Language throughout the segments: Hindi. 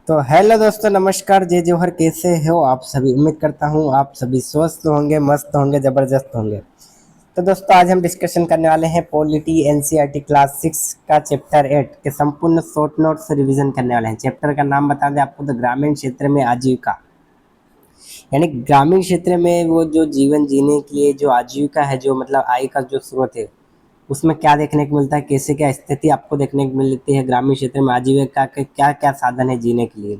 तो हेलो दोस्तों, नमस्कार, जय जौहर। कैसे हो आप सभी? उम्मीद करता हूँ आप सभी स्वस्थ होंगे, मस्त होंगे, ज़बरदस्त होंगे। तो दोस्तों, आज हम डिस्कशन करने वाले हैं पॉलिटी एनसीईआरटी क्लास 6 का चैप्टर 8 के संपूर्ण शॉर्ट नोट से रिवीजन करने वाले हैं। चैप्टर का नाम बता दें आपको, तो ग्रामीण क्षेत्र में आजीविका। यानी ग्रामीण क्षेत्र में वो जो जीवन जीने के लिए जो आजीविका है, जो मतलब आय का जो स्रोत है, उसमें क्या देखने को मिलता है, कैसे क्या स्थिति आपको देखने को मिलती है ग्रामीण क्षेत्र में आजीविका के क्या क्या साधन है जीने के लिए।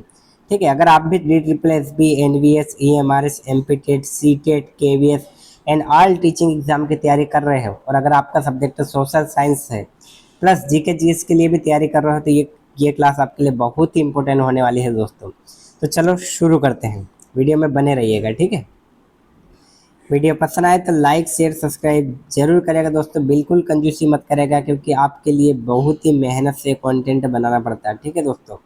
ठीक है, अगर आप भी DSSB, NVS, EMRS, MP TET, CTET, KVS and all teaching exam की तैयारी कर रहे हो, और अगर आपका सब्जेक्ट सोशल साइंस है प्लस GK GS के लिए भी तैयारी कर रहे हो, तो ये क्लास आपके लिए बहुत ही इंपॉर्टेंट होने वाली है दोस्तों। तो चलो शुरू करते हैं, वीडियो में बने रहिएगा। ठीक है, वीडियो पसंद आए तो लाइक शेयर सब्सक्राइब जरूर करेगा दोस्तों, बिल्कुल कंजूसी मत करेगा, क्योंकि आपके लिए बहुत ही मेहनत से कंटेंट बनाना पड़ता है। ठीक है दोस्तों,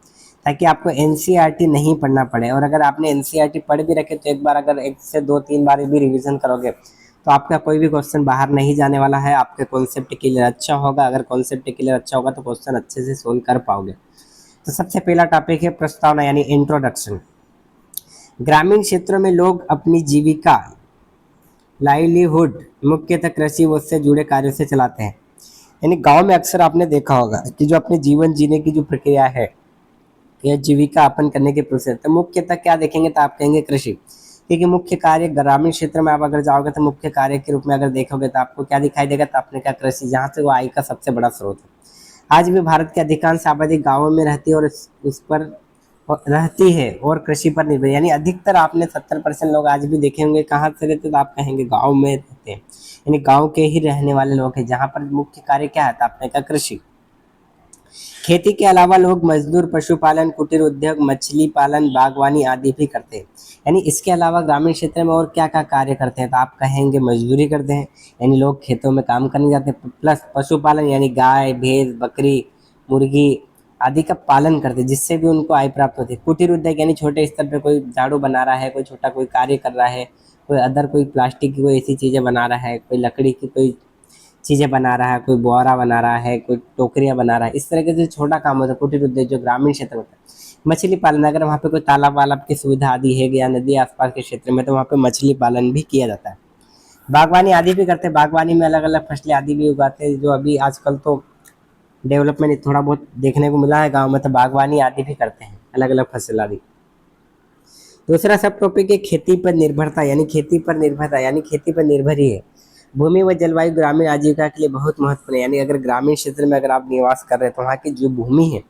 ताकि आपको एनसीईआरटी नहीं पढ़ना पड़े। और अगर आपने एनसीईआरटी पढ़ भी रखे तो एक बार, अगर एक से दो तीन बार भी रिवीजन करोगे तो आपका कोई भी क्वेश्चन बाहर नहीं जाने वाला है। आपके कॉन्सेप्ट क्लियर अच्छा होगा, अगर कॉन्सेप्ट क्लियर अच्छा होगा तो क्वेश्चन अच्छे से सोल्व कर पाओगे। तो सबसे पहला टॉपिक है प्रस्तावना यानी इंट्रोडक्शन। ग्रामीण क्षेत्रों में लोग अपनी जीविका, लाइवलीहुड मुख्यतः कृषि व उससे जुड़े कार्यों से चलाते हैं। यानी गांव में अक्सर आपने देखा होगा कि जो अपने जीवन जीने की जो प्रक्रिया है या जीविका यापन करने के प्रोसेस, तो मुख्यतः क्या देखेंगे तो आप कहेंगे कृषि। क्योंकि मुख्य कार्य ग्रामीण क्षेत्र में आप अगर जाओगे तो मुख्य कार्य के रूप में अगर देखोगे तो आपको क्या दिखाई देगा, तो आपने क्या कृषि, जहाँ से वो आय का सबसे बड़ा स्रोत है। आज भी भारत की अधिकांश आबादी गाँवों में रहती है और उस पर रहती है और कृषि पर निर्भर। यानी अधिकतर आपने 70% लोग आज भी देखे होंगे कहाँ से रहते, तो आप कहेंगे गांव में रहते हैं। यानी गांव के ही रहने वाले लोग हैं, जहाँ पर मुख्य कार्य क्या है, तो आपने कहा कृषि। खेती के अलावा लोग मजदूर, पशुपालन, कुटीर उद्योग, मछली पालन, बागवानी आदि भी करते हैं। यानी इसके अलावा ग्रामीण क्षेत्र में और क्या क्या कार्य करते हैं, तो आप कहेंगे मजदूरी करते हैं। यानी लोग खेतों में काम करने जाते हैं, प्लस पशुपालन यानी गाय, भैंस, बकरी, मुर्गी आदि का पालन करते हैं, जिससे भी उनको आय प्राप्त होती है। कुटीर उद्योग यानी छोटे स्तर पर कोई झाड़ू बना रहा है, कोई छोटा कोई कार्य कर रहा है, कोई अदर कोई प्लास्टिक की कोई ऐसी चीज़ें बना रहा है, कोई लकड़ी की कोई चीज़ें बना रहा है, कोई बुआरा बना रहा है, कोई टोकरियाँ बना रहा है। इस तरह के जो छोटा काम होता है कुटीर उद्योग जो ग्रामीण क्षेत्र में होता है। मछली पालन, अगर वहाँ पे कोई तालाब वालाब की सुविधा आदि है या नदी आसपास के क्षेत्र में, तो वहाँ पे मछली पालन भी किया जाता है। बागवानी आदि भी करते हैं, बागवानी में अलग अलग फसलें आदि भी उगाते हैं, जो अभी आजकल तो डेवलपमेंट थोड़ा बहुत देखने को मिला है गाँव में, तो बागवानी आदि भी करते हैं, अलग अलग फसल आदि। दूसरा सब टॉपिक है खेती पर निर्भरता, यानी खेती पर निर्भरता यानी खेती पर निर्भर ही है। भूमि व जलवायु ग्रामीण आजीविका के लिए बहुत महत्वपूर्ण है। यानी अगर ग्रामीण क्षेत्र में अगर आप निवास कर रहे हैं तो वहाँ की जो भूमि है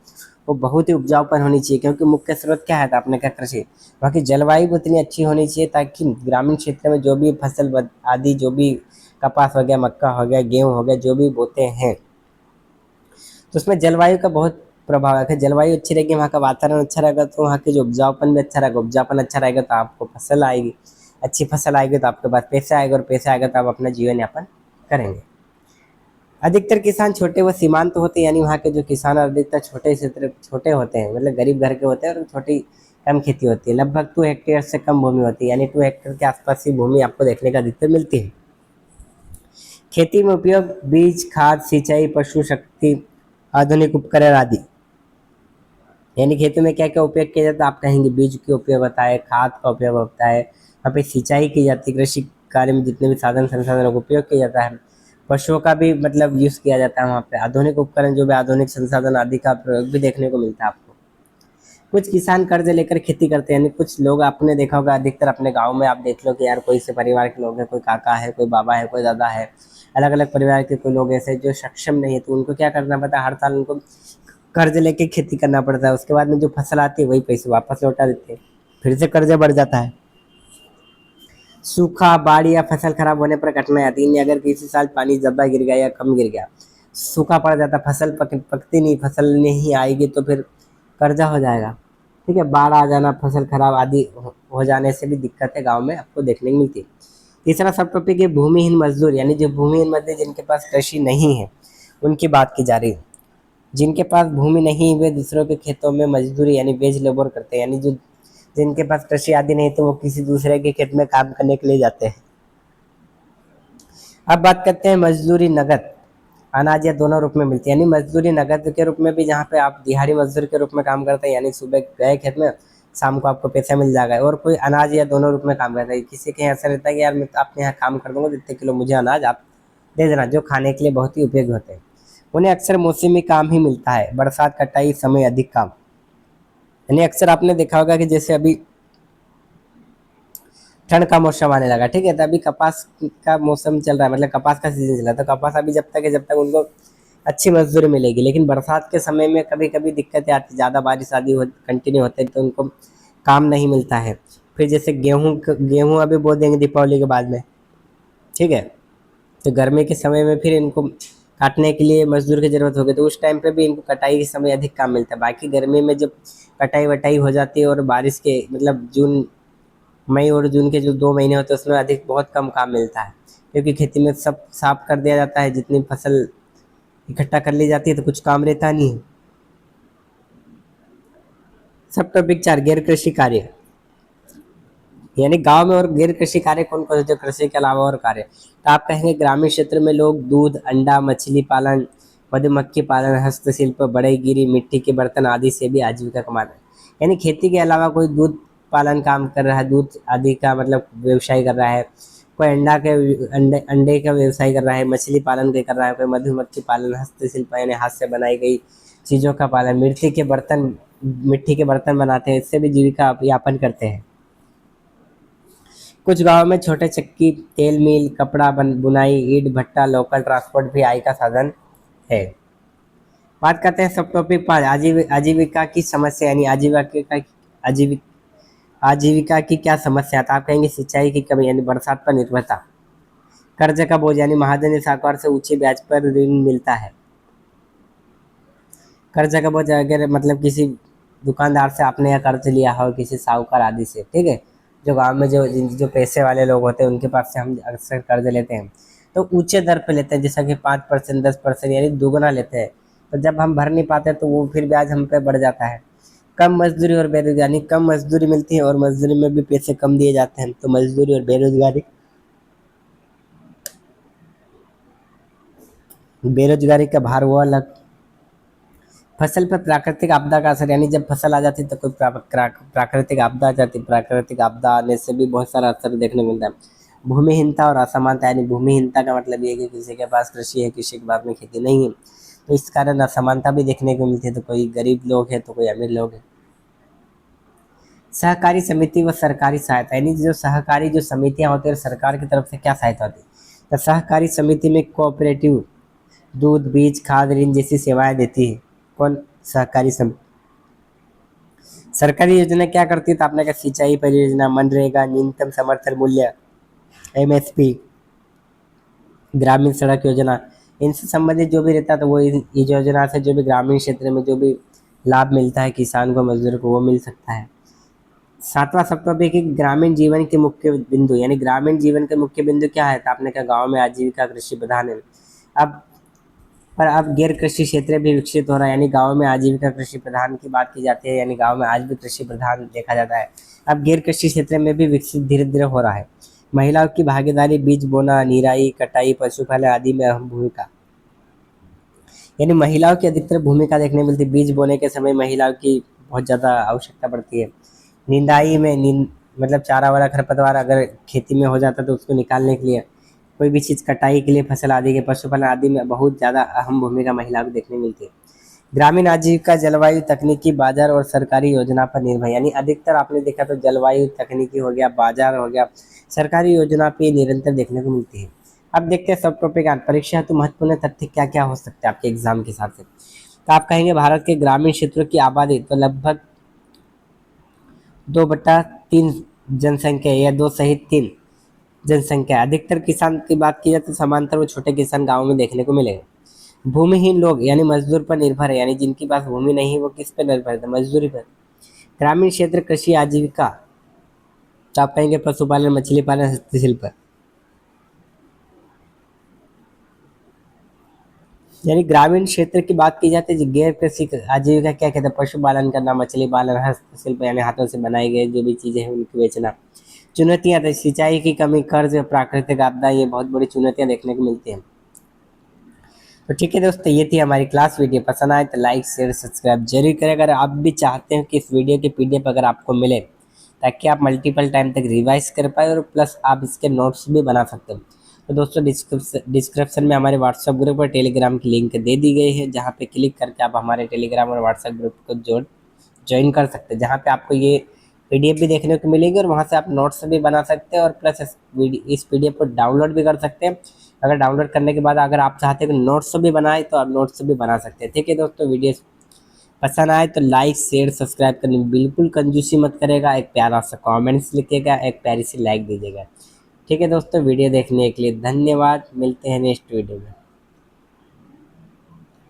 वो बहुत ही उपजाऊपन होनी चाहिए, क्योंकि मुख्य स्रोत क्या है, तो आपने क्या कृषि। वहाँ की जलवायु भी उतनी अच्छी होनी चाहिए ताकि ग्रामीण क्षेत्र में जो भी फसल आदि, जो भी कपास हो गया, मक्का हो गया, गेहूँ हो गया, जो भी बोते हैं, तो उसमें जलवायु का बहुत प्रभाव है। जलवायु अच्छी रहेगी, वहाँ का वातावरण अच्छा रहेगा, तो वहाँ के जो उपजाऊपन भी अच्छा रहेगा, उपजाऊपन अच्छा रहेगा तो आपको फसल आएगी, अच्छी फसल आएगी तो आपके पास पैसा आएगा, और पैसा आएगा तो आप अपना जीवन यापन करेंगे। अधिकतर किसान छोटे व सीमांत होते हैं, यानी वहाँ के जो किसान अधिकतर छोटे क्षेत्र छोटे होते हैं, मतलब गरीब घर के होते हैं, और छोटी कम खेती होती है। लगभग 2 हेक्टेयर से कम भूमि होती है, यानी 2 हेक्टेयर के आसपास ही भूमि आपको देखने का अधिकतर मिलती है। खेती में उपयोग बीज, खाद, सिंचाई, पशु शक्ति, आधुनिक उपकरण आदि। यानी खेती में क्या क्या उपयोग किया जाता है, आप कहेंगे बीज का उपयोग होता है, खाद का उपयोग होता है, वहाँ पे सिंचाई की जाती है, कृषि कार्य में जितने भी साधन संसाधनों का उपयोग किया जाता है, पशुओं का भी मतलब यूज किया जाता है वहाँ पे, आधुनिक उपकरण जो भी आधुनिक संसाधन आदि का प्रयोग भी देखने को मिलता है आपको। कुछ किसान कर्ज लेकर खेती करते हैं, यानी कुछ लोग आपने देखा होगा, अधिकतर अपने गाँव में आप देख लो कि यार कोई से परिवार के लोग हैं, कोई काका है, कोई बाबा है, कोई दादा है, अलग अलग परिवार के कोई लोग ऐसे जो सक्षम नहीं है, तो उनको क्या करना पड़ता है, हर साल उनको कर्ज लेके खेती करना पड़ता है। उसके बाद में जो फसल आती है वही पैसे वापस लौटा देते हैं, फिर से कर्जा बढ़ जाता है। सूखा, बाढ़ या फसल खराब होने पर कठिनाई आती है। अगर किसी साल पानी ज़्यादा गिर गया या कम गिर गया, सूखा पड़ जाता, फसल पकती नहीं, फसल नहीं आएगी, तो फिर कर्जा हो जाएगा। ठीक है, बाढ़ आ जाना, फसल खराब आदि हो जाने से भी दिक्कतें गाँव में आपको देखने को मिलती है। तीसरा सब टॉपिक है भूमिहीन मजदूर, यानी जो भूमिहीन मजदूर जिनके पास कृषि नहीं है उनकी बात की जा रही है। जिनके पास भूमि नहीं, वे दूसरों के खेतों में मजदूरी यानी वेज लेबर करते हैं। यानी जो जिनके पास कृषि आदि नहीं, तो वो किसी दूसरे के खेत में काम करने के लिए जाते हैं। अब बात करते हैं मजदूरी नगद। अनाज या दोनों रूप में मिलती है, यानी मजदूरी नकद के रूप में भी, जहाँ पे आप दिहाड़ी मजदूर के रूप में काम करते हैं, यानी सुबह गए खेत में, शाम को आपको पैसा मिल जाएगा। और कोई अनाज या दोनों रूप में काम करता है, किसी के यहाँ ऐसा रहता है कि यार मैं अपने यहाँ काम कर दूंगा, जितने किलो मुझे अनाज आप दे देना, जो खाने के लिए बहुत ही उपयोगी होते हैं। उन्हें अक्सर मौसमी काम ही मिलता है, बरसात, कटाई, समय अधिक काम। यानी अक्सर आपने देखा होगा कि जैसे अभी ठंड का मौसम आने लगा, ठीक है, तो अभी कपास का मौसम चल रहा है, मतलब कपास का सीजन चल रहा है, तो कपास अभी जब तक है, जब तक उनको अच्छी मजदूरी मिलेगी। लेकिन बरसात के समय में कभी कभी दिक्कतें आती, ज़्यादा बारिश आदि कंटिन्यू होते हैं, तो उनको काम नहीं मिलता है। फिर जैसे गेहूँ अभी बो देंगे दीपावली के बाद में, ठीक है, तो गर्मी के समय में फिर इनको काटने के लिए मजदूर की ज़रूरत होगी, तो उस टाइम पे भी इनको कटाई के समय अधिक काम मिलता है। बाकी गर्मी में जब कटाई वटाई हो जाती है और बारिश के मतलब जून, मई और जून के जो 2 महीने होते हैं, उसमें अधिक बहुत कम काम मिलता है, क्योंकि खेती में सब साफ कर दिया जाता है, जितनी फसल इकट्ठा कर ली जाती है, तो कुछ काम रहता नहीं है। सब टॉपिक 4, गैर कृषि कार्य, यानी गांव में और गैर कृषि कार्य कौन कौन से, जो कृषि के अलावा और कार्य, तो आप कहेंगे ग्रामीण क्षेत्र में लोग दूध, अंडा, मछली पालन, मधुमक्खी पालन, हस्तशिल्प, बढ़ईगिरी, मिट्टी के बर्तन आदि से भी आजीविका कमाते हैं। यानी खेती के अलावा कोई दूध पालन काम कर रहा है, दूध आदि का मतलब व्यवसाय कर रहा है, कोई अंडा के अंडे अंडे का व्यवसाय कर रहा है, मछली पालन के कर रहा है, कोई मधुमक्खी पालन, हस्तशिल्प यानी हाथ से बनाई गई चीज़ों का पालन, मिट्टी के बर्तन बनाते हैं, इससे भी जीविका यापन करते हैं। कुछ गांवों में छोटे चक्की, तेल मिल, कपड़ा बुनाई, ईंट भट्टा, लोकल ट्रांसपोर्ट भी आय का साधन है। बात करते हैं सब टॉपिक 5, आजीविका की समस्या, यानी आजीविका आजीविका की क्या समस्या, तो आप कहेंगे सिंचाई की कमी, यानी बरसात पर निर्भरता, कर्ज का बोझ, यानी महाजन या साहूकार से ऊंचे ब्याज पर ऋण मिलता है। कर्ज का बोझ अगर मतलब किसी दुकानदार से आपने या कर्ज लिया हो, किसी साहूकार आदि से, ठीक है, जो गांव में जो पैसे वाले लोग होते हैं, उनके पास से हम अक्सर कर्ज लेते हैं, तो ऊंचे दर पे लेते हैं, जैसा कि 5%, 10%, यानी दुगना लेते हैं। तो जब हम भर नहीं पाते, तो वो फिर ब्याज हम पे बढ़ जाता है। कम मजदूरी और बेरोजगारी, यानी कम मजदूरी मिलती है और मजदूरी में भी पैसे कम दिए जाते हैं, तो मजदूरी और बेरोजगारी का भार वो अलग। फसल पर प्राकृतिक आपदा का असर, यानी जब फसल आ जाती है, तो कोई प्राकृतिक आपदा आ जाती है, प्राकृतिक आपदा आने से भी बहुत सारा असर देखने को मिलता है। भूमिहीनता और असमानता, यानी भूमिहीनता का मतलब ये है कि किसी के पास कृषि है, किसी के पास में खेती नहीं है, तो इस कारण असमानता भी देखने को मिलती है, तो कोई गरीब लोग है तो कोई अमीर लोग है। सहकारी समिति व सरकारी सहायता, यानी जो सहकारी जो समितियां होती है, सरकार की तरफ से क्या सहायता होती है, तो सहकारी समिति में कोऑपरेटिव दूध, बीज, खाद, ऋण जैसी सेवाएं देती है। कौन? सहकारी समिति। सरकारी योजना क्या करती है, तो आपने कहा सिंचाई परियोजना, मनरेगा, न्यूनतम समर्थन मूल्य, एमएसपी, ग्रामीण सड़क योजना, इनसे संबंधित जो भी रहता है, तो वो इस योजना से जो भी ग्रामीण क्षेत्र में जो भी लाभ मिलता है किसान को, मजदूर को, वो मिल सकता है। 7वां सब टॉपिक है ग्रामीण जीवन के मुख्य बिंदु, यानी ग्रामीण जीवन के मुख्य बिंदु क्या है, तो आपने कहा गाँव में आजीविका कृषि प्रधान है। अब पर अब गैर कृषि क्षेत्र भी विकसित हो रहा है, यानी गांव में आजीविका कृषि प्रधान की बात की जाती है, यानी गांव में आज भी कृषि प्रधान देखा जाता है। अब गैर कृषि क्षेत्र में भी विकसित धीरे धीरे हो रहा है। महिलाओं की भागीदारी, बीज बोना, निराई, कटाई, पशुपालन आदि में अहम भूमिका, यानी महिलाओं की अधिकतर भूमिका देखने को मिलती है। बीज बोने के समय महिलाओं की बहुत ज़्यादा आवश्यकता पड़ती है। निंदाई में मतलब चारा वारा खरपतवार अगर खेती में हो जाता है, तो उसको निकालने के लिए, कोई भी चीज़ कटाई के लिए, फसल आदि के, पशुपालन आदि में बहुत ज़्यादा अहम भूमिका महिलाओं को देखने मिलती है। ग्रामीण आजीविका जलवायु, तकनीकी, बाजार और सरकारी योजना पर निर्भर, यानी अधिकतर आपने देखा तो जलवायु, तकनीकी हो गया, बाजार हो गया, सरकारी योजना पे निरंतर देखने को मिलती है। अब देखते हैं सब टॉपिक परीक्षा तो महत्वपूर्ण तथ्य क्या क्या हो सकते हैं आपके एग्जाम के हिसाब से, तो आप कहेंगे भारत के ग्रामीण क्षेत्रों की आबादी तो लगभग 2/3 जनसंख्या, या 2 सहित 3 जनसंख्या। अधिकतर किसान की बात की जाए तो समांतर वो छोटे किसान गाँव में देखने को मिलेंगे। भूमिहीन लोग यानी मजदूर पर निर्भर है, यानी जिनके पास भूमि नहीं है वो किस पर निर्भर है, मजदूरी पर। ग्रामीण क्षेत्र कृषि आजीविका, तो आप कहेंगे पशुपालन, मछली पालन, हस्तशिल्प, यानी ग्रामीण क्षेत्र की बात की जाती है। गैर कृषि आजीविका क्या कहते हैं, पशुपालन करना, मछली पालन, हस्तशिल्प यानी हाथों से बनाई गई जो भी चीजें हैं उनको बेचना। चुनौतियां तो सिंचाई की कमी, कर्ज, प्राकृतिक आपदा, ये बहुत बड़ी चुनौतियां देखने को मिलती हैं। तो ठीक है दोस्तों, ये थी हमारी क्लास। वीडियो पसंद आए तो लाइक शेयर सब्सक्राइब जरूर करें। अगर आप भी चाहते हैं कि इस वीडियो की पीडीएफ अगर आपको मिले ताकि आप मल्टीपल टाइम तक रिवाइज कर पाए और प्लस आप इसके नोट्स भी बना सकते हो, तो दोस्तों डिस्क्रिप्शन में हमारे व्हाट्सएप ग्रुप और टेलीग्राम की लिंक दे दी गई है, जहाँ पे क्लिक करके आप हमारे टेलीग्राम और व्हाट्सएप ग्रुप को ज्वाइन कर सकते हैं, जहाँ पे आपको ये पीडीएफ भी देखने को मिलेगी और वहाँ से आप नोट्स भी बना सकते हैं और प्लस इस पीडीएफ को डाउनलोड भी कर सकते हैं। अगर डाउनलोड करने के बाद अगर आप चाहते हैं कि नोट्स भी बनाए तो आप नोट्स भी बना सकते हैं। ठीक है दोस्तों, वीडियो पसंद आए तो लाइक शेयर सब्सक्राइब करने में बिल्कुल कंजूसी मत करेगा। एक प्यारा सा कमेंट्स लिखिएगा, एक प्यारी सी लाइक दीजिएगा। ठीक है दोस्तों, वीडियो देखने के लिए धन्यवाद। मिलते हैं नेक्स्ट वीडियो में।